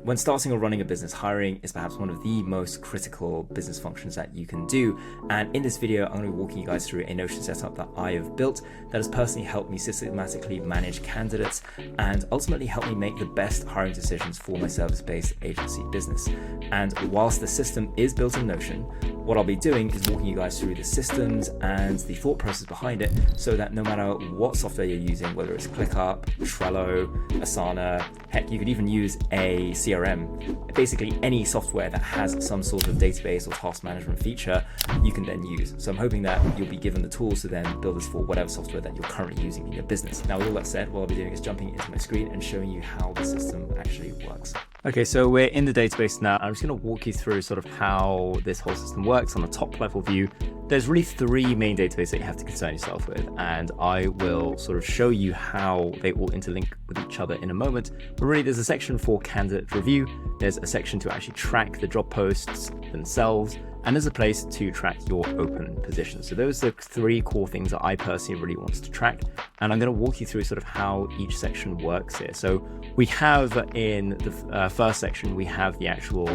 when starting or running a business, hiring is perhaps one of the most critical business functions that you can do. And in this video, I'm going to be walking you guys through a Notion setup that I have built that has personally helped me systematically manage candidates and ultimately help me make the best hiring decisions for my service-based agency business. And whilst the system is built in Notion, what I'll be doing is walking you guys through the systems and the thought process behind it so that no matter what software you're using, whether it's ClickUp, Trello, Asana, heck, you could even use a CRM, basically any software that has some sort of database or task management feature, you can then use. So I'm hoping that you'll be given the tools to then build this for whatever software that you're currently using in your business. Now, with all that said, what I'll be doing is jumping into my screen and showing you how the system actually works. Okay, so we're in the database now. I'm just going to walk you through sort of how this whole system works on a top level view. There's really three main databases that you have to concern yourself with, and I will sort of show you how they all interlink with each other in a moment. But really, there's a section for candidate review. There's a section to actually track the job posts themselves, and there's a place to track your open positions. So those are three core things that I personally really want to track. And I'm going to walk you through sort of how each section works here. So we have in the first section, we have the actual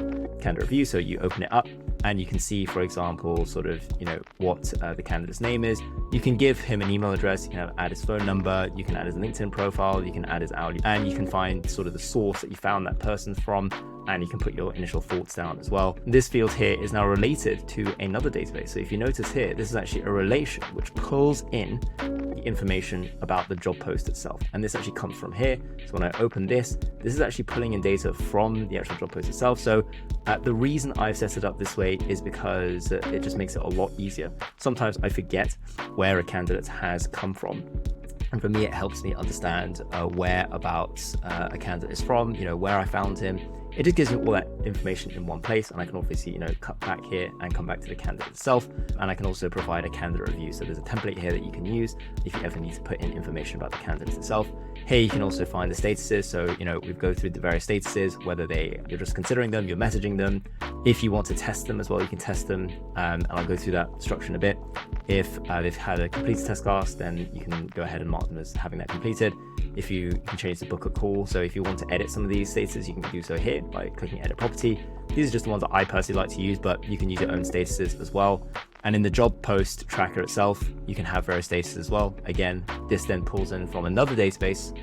candidate review. So you open it up and you can see, for example, sort of, what the candidate's name is. You can give him an email address, you can add his phone number, you can add his LinkedIn profile, you can add his hourly, and you can find sort of the source that you found that person from, and you can put your initial thoughts down as well. This field here is now related to another database. So if you notice here, this is actually a relation which pulls in the information about the job post itself. And this actually comes from here. So when I open this is actually pulling in data from the actual job post itself. So the reason I've set it up this way is because it just makes it a lot easier. Sometimes I forget where a candidate has come from. And for me, it helps me understand whereabouts a candidate is from, where I found him. It just gives me all that information in one place, and I can obviously, cut back here and come back to the candidate itself. And I can also provide a candidate review. So there's a template here that you can use if you ever need to put in information about the candidate itself. Here you can also find the statuses. So, we go through the various statuses, whether you're just considering them, you're messaging them. If you want to test them as well, you can test them. And I'll go through that structure in a bit. If they've had a completed test class, then you can go ahead and mark them as having that completed. If you can change the book a call. So if you want to edit some of these statuses, you can do so here by clicking edit property. These are just the ones that I personally like to use, but you can use your own statuses as well. And in the job post tracker itself, you can have various statuses as well. Again, this then pulls in from another database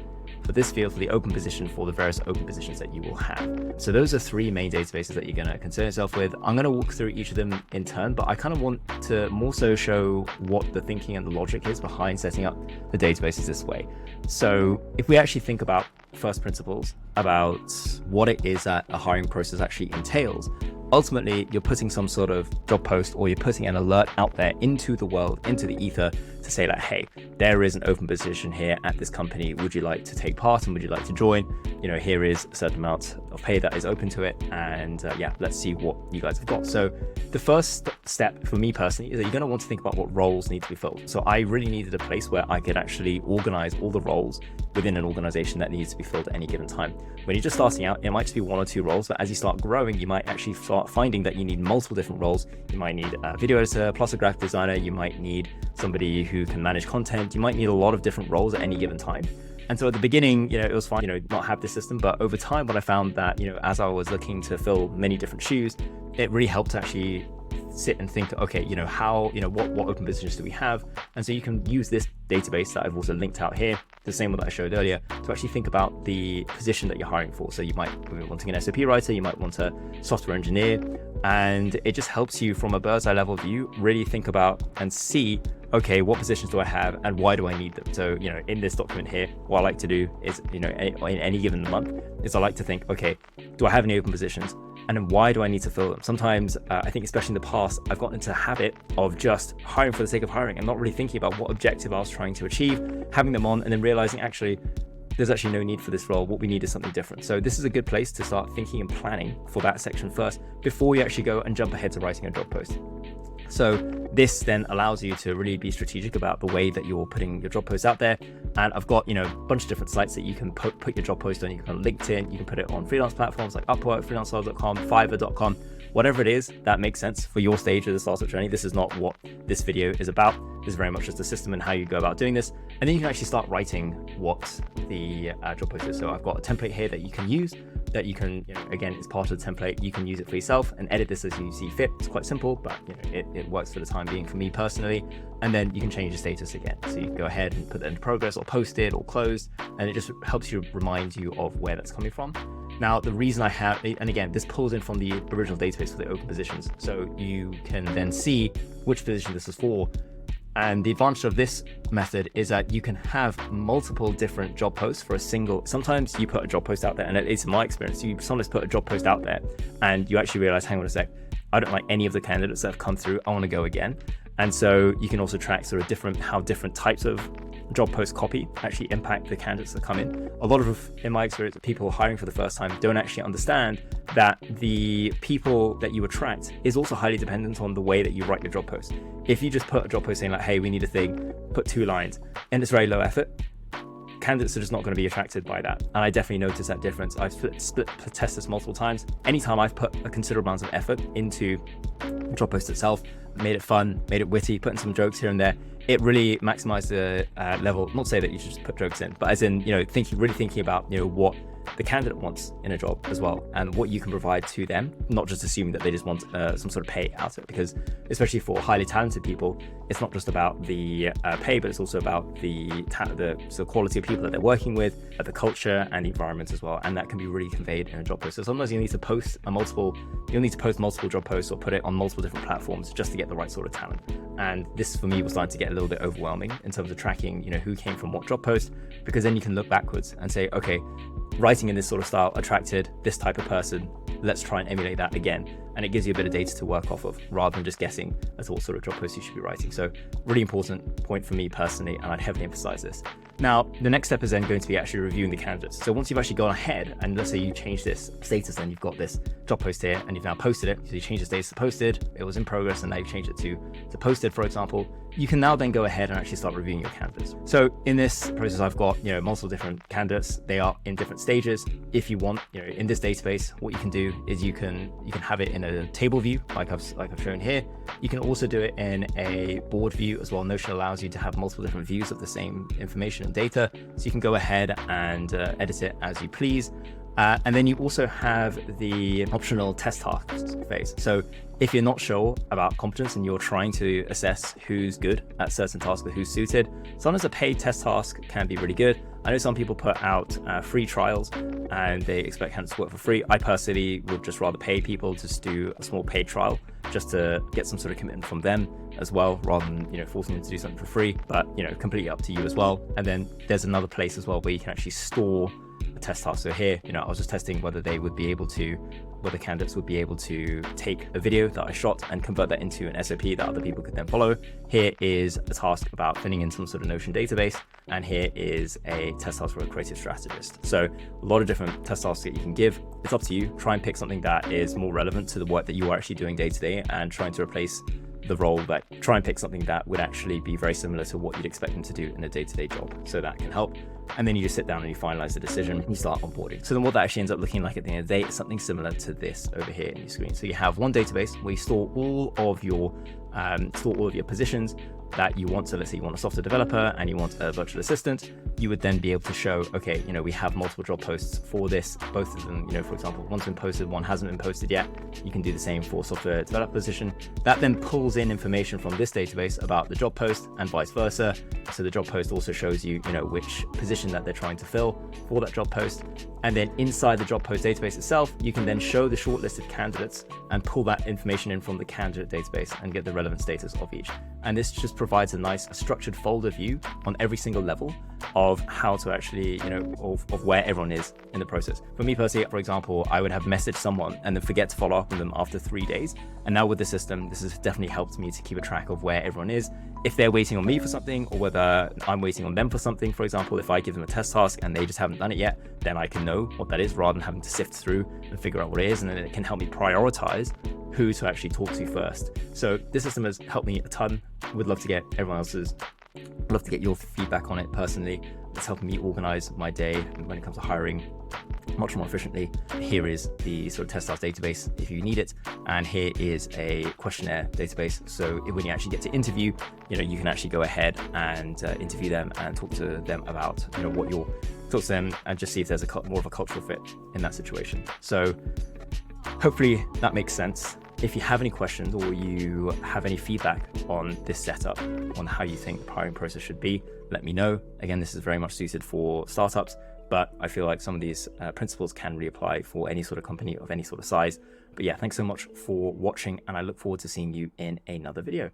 for this field for the open position for the various open positions that you will have. So those are three main databases that you're going to concern yourself with. I'm going to walk through each of them in turn, but I kind of want to more so show what the thinking and the logic is behind setting up the databases this way. So if we actually think about first principles about what it is that a hiring process actually entails, ultimately you're putting some sort of job post or you're putting an alert out there into the world, into the ether, to say like, hey, there is an open position here at this company. Would you like to take part and would you like to join? Here is a certain amount of pay that is open to it. And let's see what you guys have got. So the first step for me personally is that you're going to want to think about what roles need to be filled. So I really needed a place where I could actually organize all the roles within an organization that needs to be filled at any given time. When you're just starting out, it might just be one or two roles, but as you start growing, you might actually start finding that you need multiple different roles. You might need a video editor plus a graphic designer. You might need somebody who can manage content. You might need a lot of different roles at any given time. And so at the beginning, it was fine, not have this system. But over time, what I found that, as I was looking to fill many different shoes, it really helped to actually sit and think, okay, what open positions do we have? And so you can use this database that I've also linked out here, the same one that I showed earlier, to actually think about the position that you're hiring for. So you might be wanting an SOP writer, you might want a software engineer, and it just helps you from a bird's eye level view, really think about and see, okay, what positions do I have and why do I need them? So, in this document here, what I like to do is, in any given month, is I like to think, okay, do I have any open positions? And then why do I need to fill them? Sometimes, I think especially in the past, I've gotten into a habit of just hiring for the sake of hiring and not really thinking about what objective I was trying to achieve, having them on, and then realizing actually, there's actually no need for this role. What we need is something different. So this is a good place to start thinking and planning for that section first before you actually go and jump ahead to writing a job post. So this then allows you to really be strategic about the way that you're putting your job posts out there. And I've got, a bunch of different sites that you can put your job post on. You can put it on LinkedIn, you can put it on freelance platforms like Upwork, freelancer.com, fiverr.com, whatever it is that makes sense for your stage of the startup journey. This is not what this video is about. This is very much just a system and how you go about doing this. And then you can actually start writing what the job post is. So I've got a template here that you can use. that you can, again, it's part of the template. You can use it for yourself and edit this as you see fit. It's quite simple, but it works for the time being for me personally. And then you can change the status again. So you can go ahead and put that into progress or posted or closed, and it just helps you remind you of where that's coming from. Now, the reason I have, and again, this pulls in from the original database for the open positions. So you can then see which position this is for. And the advantage of this method is that you can have multiple different job posts for a single. Sometimes you put a job post out there, and it's my experience, you sometimes put a job post out there and you actually realize, hang on a sec, I don't like any of the candidates that have come through, I want to go again. And so you can also track sort of how different types of job post copy actually impact the candidates that come in. A lot of, in my experience, people hiring for the first time don't actually understand that the people that you attract is also highly dependent on the way that you write your job post. If you just put a job post saying like, hey, we need a thing, put 2 lines, and it's very low effort, candidates are just not going to be attracted by that. And I definitely noticed that difference. I've split test this multiple times. Anytime I've put a considerable amount of effort into the job post itself, made it fun, made it witty, put in some jokes here and there, it really maximized the level. Not to say that you should just put jokes in, but as in, really thinking about, what the candidate wants in a job as well, and what you can provide to them, not just assuming that they just want some sort of pay out of it, because especially for highly talented people, it's not just about the pay, but it's also about the quality of people that they're working with, the culture and the environment as well, and that can be really conveyed in a job post. So sometimes you'll need to post multiple job posts or put it on multiple different platforms just to get the right sort of talent. And this for me was starting to get a little bit overwhelming in terms of tracking, who came from what job post, because then you can look backwards and say, okay, writing in this sort of style attracted this type of person, let's try and emulate that again. And it gives you a bit of data to work off of rather than just guessing as to what sort of job posts you should be writing. So really important point for me personally, and I'd heavily emphasize this. Now, the next step is then going to be actually reviewing the candidates. So once you've actually gone ahead and let's say you change this status and you've got this job post here and you've now posted it. So you change the status to posted, it was in progress, and now you've changed it to posted, for example. You can now then go ahead and actually start reviewing your candidates. So in this process, I've got, multiple different candidates. They are in different stages. If you want, in this database, what you can do is you can have it in a table view, like I've shown here. You can also do it in a board view as well. Notion allows you to have multiple different views of the same information and data. So you can go ahead and edit it as you please. And then you also have the optional test tasks phase. So if you're not sure about competence and you're trying to assess who's good at certain tasks or who's suited, sometimes a paid test task can be really good. I know some people put out free trials and they expect candidates to work for free. I personally would just rather pay people to do a small paid trial just to get some sort of commitment from them as well, rather than forcing them to do something for free. But completely up to you as well. And then there's another place as well where you can actually store a test task. So here, I was just testing whether candidates would be able to take a video that I shot and convert that into an SOP that other people could then follow. Here is a task about filling in some sort of Notion database, and here is a test task for a creative strategist. So a lot of different test tasks that you can give. It's up to you. Try and pick something that is more relevant to the work that you are actually doing day to day, and trying to replace the role try and pick something that would actually be very similar to what you'd expect them to do in a day-to-day job. So that can help. And then you just sit down and you finalize the decision and you start onboarding. So then what that actually ends up looking like at the end of the day is something similar to this over here in your screen. So you have one database where you store all of your positions that you want. So let's say you want a software developer and you want a virtual assistant. You would then be able to show, okay, we have multiple job posts for this. Both of them, for example, one's been posted, one hasn't been posted yet. You can do the same for software developer position. That then pulls in information from this database about the job post and vice versa. So the job post also shows you, which position that they're trying to fill for that job post. And then inside the job post database itself, you can then show the shortlisted candidates and pull that information in from the candidate database and get the relevant status of each. And this just provides a nice structured folder view on every single level of how to actually, of where everyone is in the process. For me personally, for example, I would have messaged someone and then forget to follow up with them after 3 days. And now with the system, this has definitely helped me to keep a track of where everyone is. If they're waiting on me for something, or whether I'm waiting on them for something, for example, if I give them a test task and they just haven't done it yet, then I can know what that is rather than having to sift through and figure out what it is. And then it can help me prioritize who to actually talk to first. So this system has helped me a ton. Would love to get your feedback on it personally. It's helping me organize my day when it comes to hiring much more efficiently. Here is the sort of test task database if you need it, and here is a questionnaire database. So when you actually get to interview, you can actually go ahead and interview them and talk to them about what your talk to them and just see if there's more of a cultural fit in that situation. So hopefully that makes sense. If you have any questions or you have any feedback on this setup, on how you think the hiring process should be, let me know. Again, this is very much suited for startups, but I feel like some of these principles can really apply for any sort of company of any sort of size. But yeah, thanks so much for watching, and I look forward to seeing you in another video.